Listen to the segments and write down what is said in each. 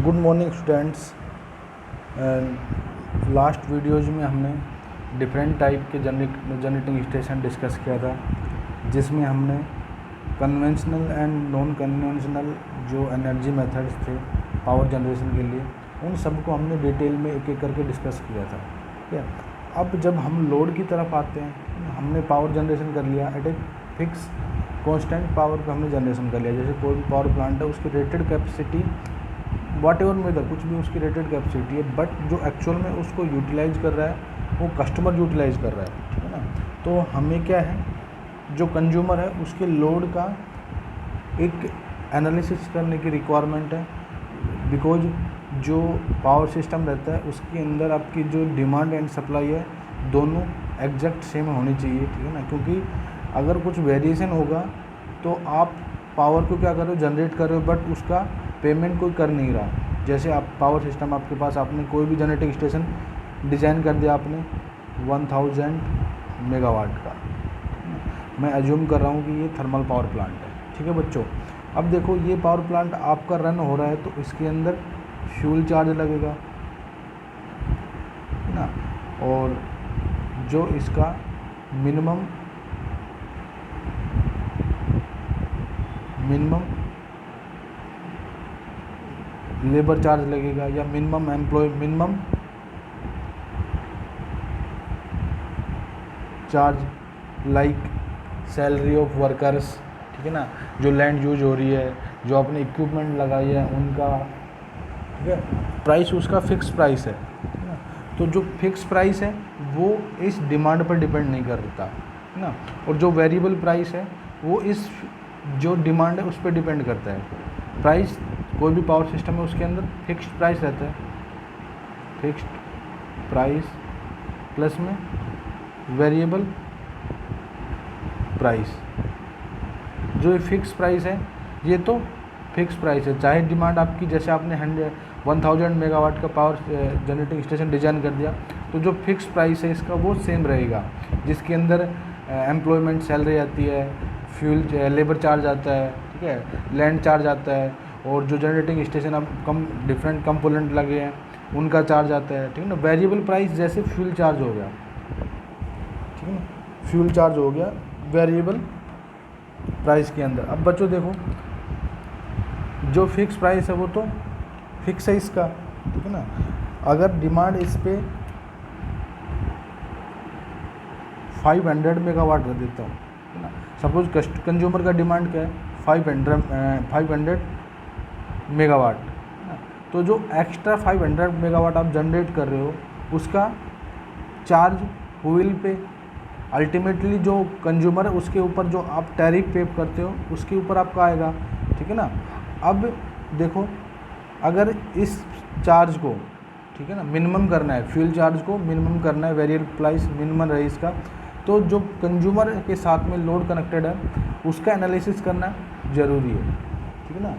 Good morning students. Last videos में हमने different type के जनरेटिंग स्टेशन डिस्कस किया था, जिसमें हमने कन्वेंशनल एंड नॉन कन्वेंशनल जो एनर्जी मेथड्स थे पावर जनरेशन के लिए, उन सबको हमने डिटेल में एक एक करके डिस्कस किया था। ठीक है, अब जब हम लोड की तरफ आते हैं, हमने पावर जनरेशन कर लिया at a fix constant power का हमने जनरेशन कर लिया। जैसे कोई भी पावर प्लांट है, उसकी रेटेड कैपेसिटी वाट एवर मेथड कुछ भी उसकी रेटेड कैपेसिटी है, बट जो एक्चुअल में उसको यूटिलाइज कर रहा है वो कस्टमर यूटिलाइज कर रहा है। ठीक है ना, तो हमें क्या है, जो कंज्यूमर है उसके लोड का एक एनालिसिस करने की रिक्वायरमेंट है, बिकॉज जो पावर सिस्टम रहता है उसके अंदर आपकी जो डिमांड एंड सप्लाई है दोनों एग्जैक्ट सेम होनी चाहिए। ठीक है ना, क्योंकि अगर कुछ वेरिएशन होगा तो आप पावर को क्या कर रहे हो, जनरेट कर रहे हो, बट उसका पेमेंट कोई कर नहीं रहा। जैसे आप पावर सिस्टम आपके पास, आपने कोई भी जनरेटिंग स्टेशन डिज़ाइन कर दिया आपने 1000 मेगावाट का, मैं अज्यूम कर रहा हूँ कि ये थर्मल पावर प्लांट है। ठीक है बच्चों, अब देखो ये पावर प्लांट आपका रन हो रहा है तो इसके अंदर फ्यूल चार्ज लगेगा ना, और जो इसका मिनिमम लेबर चार्ज लगेगा, या minimum charge like salary of workers. ठीक है ना, जो लैंड यूज हो रही है, जो आपने इक्विपमेंट लगाई है उनका, ठीक है, प्राइस उसका फिक्स प्राइस है। ठीक है ना, तो जो फिक्स प्राइस है वो इस डिमांड पर डिपेंड नहीं करता है ना, और जो वेरिएबल प्राइस है वो इस जो डिमांड है उस पर डिपेंड करता है। प्राइस कोई भी पावर सिस्टम है उसके अंदर फिक्स्ड प्राइस रहता है, फिक्स्ड प्राइस प्लस में वेरिएबल प्राइस। जो फिक्स प्राइस है ये तो फिक्स प्राइस है, चाहे डिमांड आपकी, जैसे आपने 1000 मेगावाट का पावर जनरेटिंग स्टेशन डिजाइन कर दिया तो जो फिक्स प्राइस है इसका वो सेम रहेगा, जिसके अंदर एम्प्लॉयमेंट सैलरी आती है, फ्यूल लेबर चार्ज आता है, ठीक है, लैंड चार्ज आता है, और जो जनरेटिंग स्टेशन अब डिफरेंट कंपोनेंट लगे हैं उनका चार्ज आता है। ठीक है ना, वेरिएबल प्राइस जैसे फ्यूल चार्ज हो गया, ठीक है ना, फ्यूल चार्ज हो गया वेरिएबल प्राइस के अंदर। अब बच्चों देखो, जो फिक्स प्राइस है वो तो फिक्स है इसका। ठीक है ना, अगर डिमांड इस पे 500 मेगावाट रख देता हूँ, है ना, सपोज कंज्यूमर का डिमांड क्या है 500 मेगावाट, है ना, तो जो एक्स्ट्रा 500 मेगावाट आप जनरेट कर रहे हो उसका चार्ज व्हील पे, अल्टीमेटली जो कंज्यूमर है उसके ऊपर जो आप टैरिफ पे करते हो उसके ऊपर आपका आएगा। ठीक है ना, अब देखो, अगर इस चार्ज को, ठीक है ना, मिनिमम करना है, फ्यूल चार्ज को मिनिमम करना है, वेरिएबल प्राइस मिनिमम रहे इसका, तो जो कंज्यूमर के साथ में लोड कनेक्टेड है उसका एनालिसिस करना ज़रूरी है। ठीक है ना,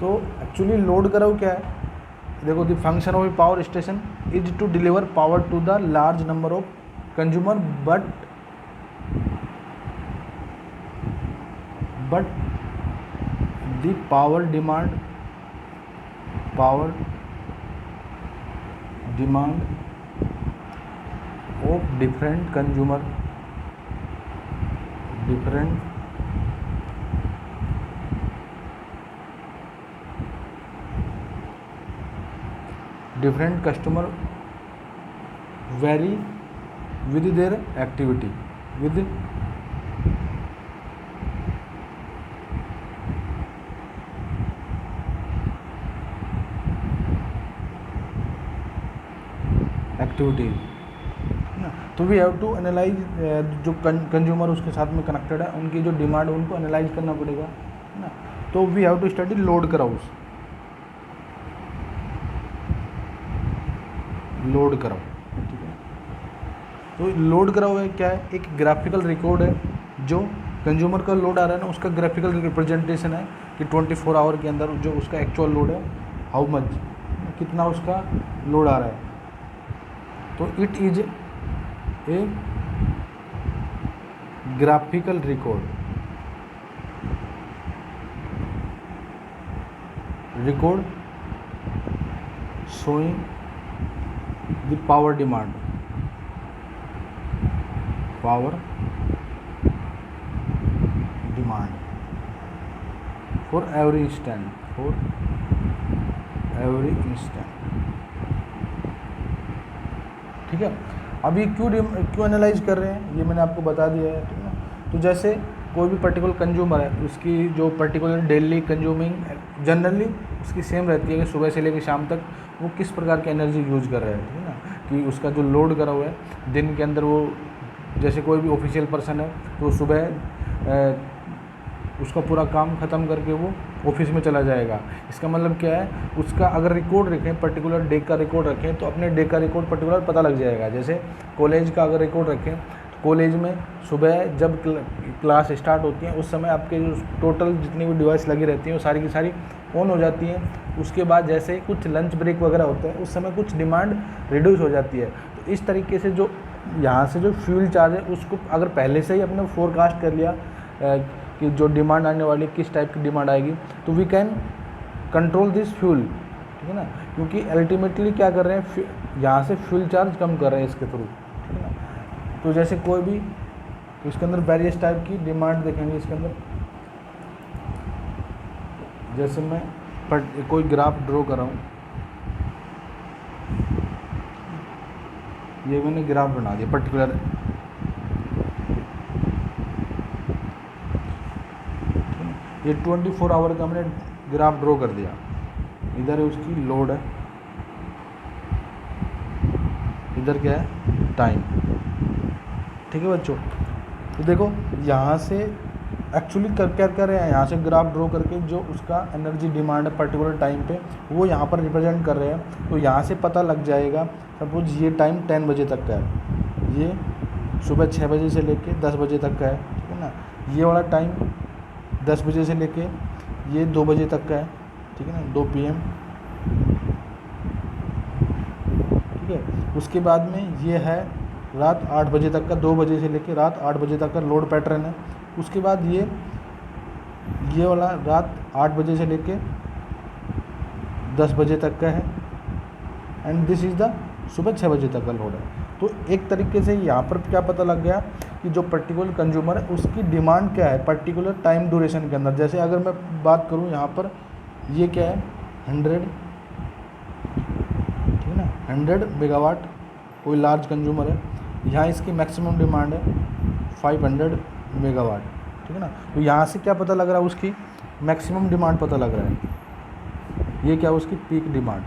तो एक्चुअली लोड करो क्या है, देखो, the function of a power station is to deliver power to the large number of consumer, but the power demand of different consumer, different customer vary with their activity, with activities ना। तो we have to analyse, जो consumer उसके साथ में connected है उनकी जो demand है उनको एनालाइज करना पड़ेगा ना। तो we have to study load कराउस, लोड कराओ। ठीक है, तो लोड कराओ है क्या है, एक ग्राफिकल रिकॉर्ड है, जो कंज्यूमर का लोड आ रहा है ना उसका ग्राफिकल रिप्रेजेंटेशन है कि 24 आवर के अंदर जो उसका एक्चुअल लोड है, हाउ मच, कितना उसका लोड आ रहा है। तो it is a graphical record, showing the power demand for every instant। ठीक है, अब ये क्यों एनालाइज कर रहे हैं ये मैंने आपको बता दिया है, ठीक है ना। तो जैसे कोई भी पर्टिकुलर कंज्यूमर है, उसकी जो पर्टिकुलर डेली कंज्यूमिंग जनरली उसकी सेम रहती है कि सुबह से लेकर शाम तक वो किस प्रकार की एनर्जी यूज़ कर रहा है, ठीक है ना। कि उसका जो लोड करा हुआ है दिन के अंदर, वो जैसे कोई भी ऑफिशियल पर्सन है तो सुबह उसका पूरा काम ख़त्म करके वो ऑफिस में चला जाएगा। इसका मतलब क्या है, उसका अगर रिकॉर्ड रखें, पर्टिकुलर डे का रिकॉर्ड रखें तो अपने डे का रिकॉर्ड पर्टिकुलर पता लग जाएगा। जैसे कॉलेज का अगर रिकॉर्ड रखें तो कॉलेज में सुबह जब क्लास स्टार्ट होती है उस समय आपके जो टोटल जितनी भी डिवाइस लगी रहती हैं वो सारी की सारी ऑन हो जाती हैं। उसके बाद जैसे कुछ लंच ब्रेक वगैरह होते हैं उस समय कुछ डिमांड रिड्यूस हो जाती है। तो इस तरीके से जो यहाँ से जो फ्यूल चार्ज है उसको अगर पहले से ही अपने फोरकास्ट कर लिया कि जो डिमांड आने वाली किस टाइप की डिमांड आएगी, तो we can control this fuel, ठीक है ना। क्योंकि अल्टीमेटली क्या कर रहे हैं, यहाँ से फ्यूल चार्ज कम कर रहे हैं इसके थ्रू, ठीक है ना। तो जैसे कोई भी इसके अंदर वेरियस टाइप की डिमांड देखेंगे इसके अंदर। जैसे मैं कोई ग्राफ ड्रॉ कर रहा हूँ, ये मैंने ग्राफ बना दिया पर्टिकुलर, ये 24 आवर का मैंने ग्राफ ड्रॉ कर दिया। इधर है उसकी लोड है, इधर क्या है टाइम, ठीक है बच्चों। तो देखो यहाँ से एक्चुअली क्या कर रहे हैं, यहाँ से ग्राफ ड्रॉ करके जो उसका एनर्जी डिमांड है पर्टिकुलर टाइम पे वो यहाँ पर रिप्रेजेंट कर रहे हैं। तो यहाँ से पता लग जाएगा, सपोज ये टाइम 10 बजे तक का है, ये सुबह 6 बजे से लेके 10 बजे तक का है, ठीक है ना। ये वाला टाइम 10 बजे से लेके ये 2 बजे तक का है, ठीक है ना, 2 PM, ठीक है। उसके बाद में ये है रात 8 बजे तक का, 2 बजे से लेके रात 8 बजे तक का लोड पैटर्न है। उसके बाद ये वाला रात 8 बजे से लेके 10 बजे तक का है, एंड दिस इज़ द सुबह 6 बजे तक का लोड है। तो एक तरीके से यहाँ पर क्या पता लग गया कि जो पर्टिकुलर कंज्यूमर है उसकी डिमांड क्या है पर्टिकुलर टाइम ड्यूरेशन के अंदर। जैसे अगर मैं बात करूँ यहाँ पर, ये क्या है 100, ठीक है ना, 100 मेगावाट कोई लार्ज कंज्यूमर है, यहाँ इसकी मैक्सिमम डिमांड है 500 मेगावाट, ठीक है ना। तो यहाँ से क्या पता लग रहा है, उसकी मैक्सिमम डिमांड पता लग रहा है, ये क्या है उसकी पीक डिमांड,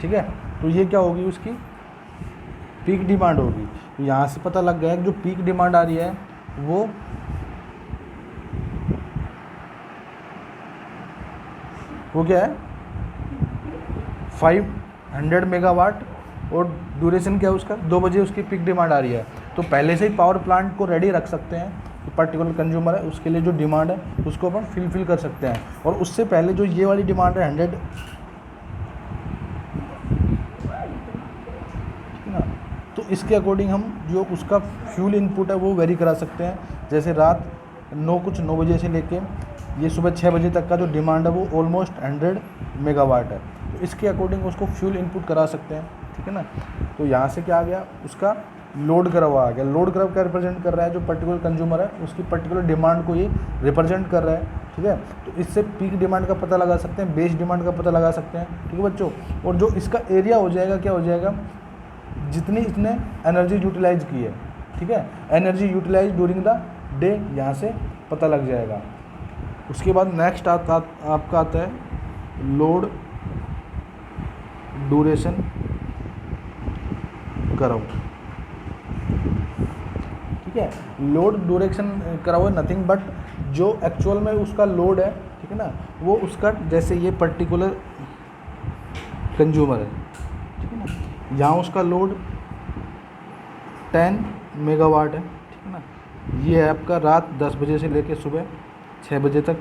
ठीक है। तो ये क्या होगी उसकी पीक डिमांड होगी। तो यहाँ से पता लग गया कि जो पीक डिमांड आ रही है वो क्या है 500 मेगावाट, और ड्यूरेशन क्या है उसका 2 बजे उसकी पीक डिमांड आ रही है। तो पहले से ही पावर प्लांट को रेडी रख सकते हैं, तो पर्टिकुलर कंज्यूमर है उसके लिए जो डिमांड है उसको अपन फिल कर सकते हैं। और उससे पहले जो ये वाली डिमांड है 100, तो इसके अकॉर्डिंग हम जो उसका फ्यूल इनपुट है वो वेरी करा सकते हैं। जैसे रात 9 बजे से लेके ये सुबह 6 बजे तक का जो डिमांड है वो ऑलमोस्ट 100 मेगावाट है, तो इसके अकॉर्डिंग उसको फ्यूल इनपुट करा सकते हैं, ठीक है ना। तो यहाँ से क्या आ गया, उसका लोड कर्व आ गया। लोड कर्व क्या रिप्रेजेंट कर रहा है, जो पर्टिकुलर कंज्यूमर है उसकी पर्टिकुलर डिमांड को ये रिप्रेजेंट कर रहा है, ठीक है। तो इससे पीक डिमांड का पता लगा सकते हैं, बेस डिमांड का पता लगा सकते हैं, ठीक है बच्चों। और जो इसका एरिया हो जाएगा, क्या हो जाएगा, जितनी इसने एनर्जी यूटिलाइज की है, ठीक है, energy utilize during the day, यहाँ से पता लग जाएगा। उसके बाद नेक्स्ट आपका आता है लोड ड्यूरेशन कर्व, ठीक है। Load duration curve nothing but जो एक्चुअल में उसका लोड है, ठीक है ना, वो उसका जैसे ये पर्टिकुलर कंज्यूमर है, ठीक है ना, यहाँ उसका लोड 10 मेगावाट है, ठीक है ना। ये है आपका रात 10 बजे से लेकर सुबह 6 बजे तक,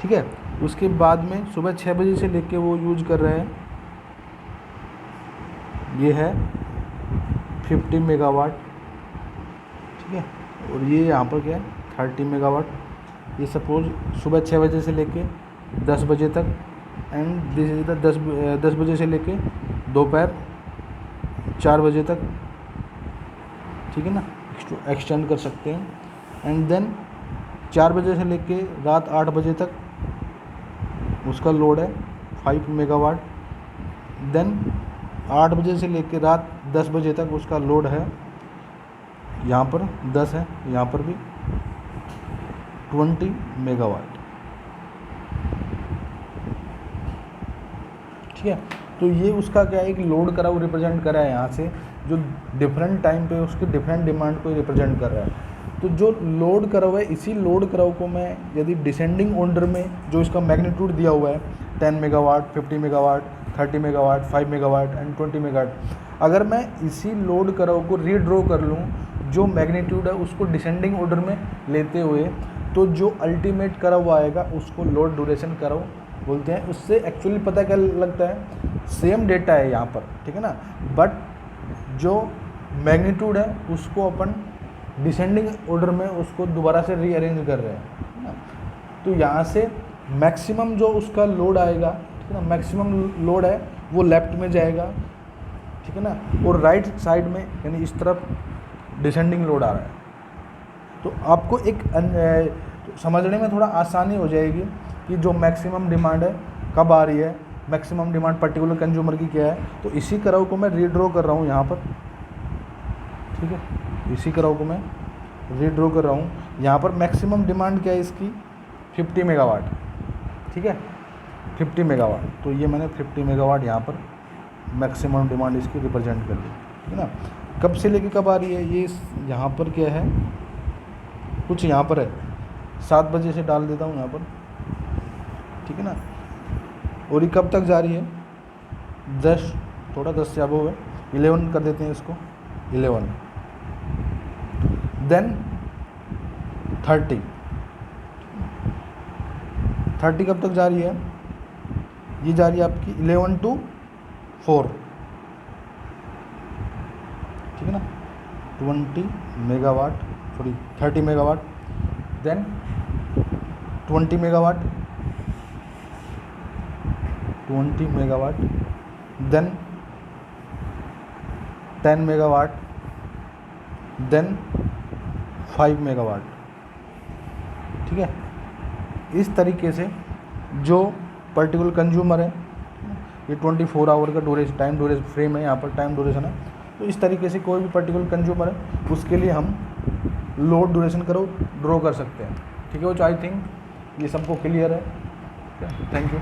ठीक है। उसके बाद में सुबह 6 बजे से लेके वो यूज कर रहे हैं, ये है 50 मेगावाट, ठीक है। और ये यहाँ पर क्या है 30 मेगावाट। ये सपोज सुबह 6 बजे से लेके 10 बजे तक एंड दिस इज द 10 बजे से लेके दोपहर 4 बजे तक, ठीक है ना, एक्सटेंड कर सकते हैं। एंड देन 4 बजे से लेके रात 8 बजे तक उसका लोड है 5 मेगावाट। देन 8 बजे से लेके रात 10 बजे तक उसका लोड है, यहाँ पर 10 है, यहाँ पर भी 20 मेगावाट, ठीक है। तो ये उसका क्या है, एक लोड करा वो रिप्रेजेंट करा है यहाँ से, जो डिफरेंट टाइम पे उसके डिफरेंट डिमांड को रिप्रेजेंट कर रहा है। तो जो लोड करा हुआ है, इसी लोड करा को मैं यदि डिसेंडिंग ऑर्डर में जो इसका मैग्नीट्यूड दिया हुआ है 10 megawatt, 50 megawatt, 30 megawatt, 5 megawatt and 20 megawatt, अगर मैं इसी लोड करा को रीड्रॉ कर लूँ जो मैग्नीट्यूड है उसको डिसेंडिंग ऑर्डर में लेते हुए, तो जो अल्टीमेट करा हुआ आएगा उसको लोड ड्यूरेशन करा बोलते हैं। उससे एक्चुअली पता क्या लगता है, सेम डेटा है यहाँ पर, ठीक है ना, बट जो मैग्नीट्यूड है उसको अपन डिसेंडिंग ऑर्डर में उसको दोबारा से रीअरेंज कर रहे हैं ना। तो यहाँ से मैक्सिमम जो उसका लोड आएगा, ठीक है ना, मैक्सिमम लोड है वो लेफ्ट में जाएगा, ठीक है ना, और राइट साइड में यानी इस तरफ डिसेंडिंग लोड आ रहा है। तो आपको एक समझने में थोड़ा आसानी हो जाएगी कि जो मैक्सिमम डिमांड है कब आ रही है, मैक्सिमम डिमांड पर्टिकुलर कंज्यूमर की क्या है। तो इसी कर्व को मैं रीड्रॉ कर रहा हूँ यहाँ पर, ठीक है, इसी कर्व को मैं रीड्रॉ कर रहा हूँ। यहाँ पर मैक्सिमम डिमांड क्या है इसकी 50 मेगावाट, ठीक है, 50 मेगावाट। तो ये मैंने 50 मेगावाट यहाँ पर मैक्सिमम डिमांड इसकी रिप्रेजेंट कर दी, ठीक है ना। कब से लेके कब आ रही है, ये यहाँ पर क्या है, कुछ यहाँ पर है 7 बजे से डाल देता हूँ यहाँ पर, ठीक है ना। और ये कब तक जा रही है, 10, थोड़ा 10 से अब है, 11 कर देते हैं इसको, 11। देन 30 कब तक जा रही है, ये जा रही है आपकी 11 to 4, ठीक है ना, 20 megawatt, sorry 30 megawatt, then 20 megawatt, 20 megawatt, then 10 megawatt, then 5 megawatt, ठीक है। इस तरीके से जो पर्टिकुलर कंज्यूमर है, ये 24 आवर का ड्यूरेशन, टाइम ड्यूरेशन फ्रेम है, यहाँ पर टाइम ड्यूरेशन है। तो इस तरीके से कोई भी पर्टिकुलर कंज्यूमर है उसके लिए हम लोड ड्यूरेशन करो ड्रॉ कर सकते हैं, ठीक है। वो आई थिंक ये सबको क्लियर है, थैंक यू।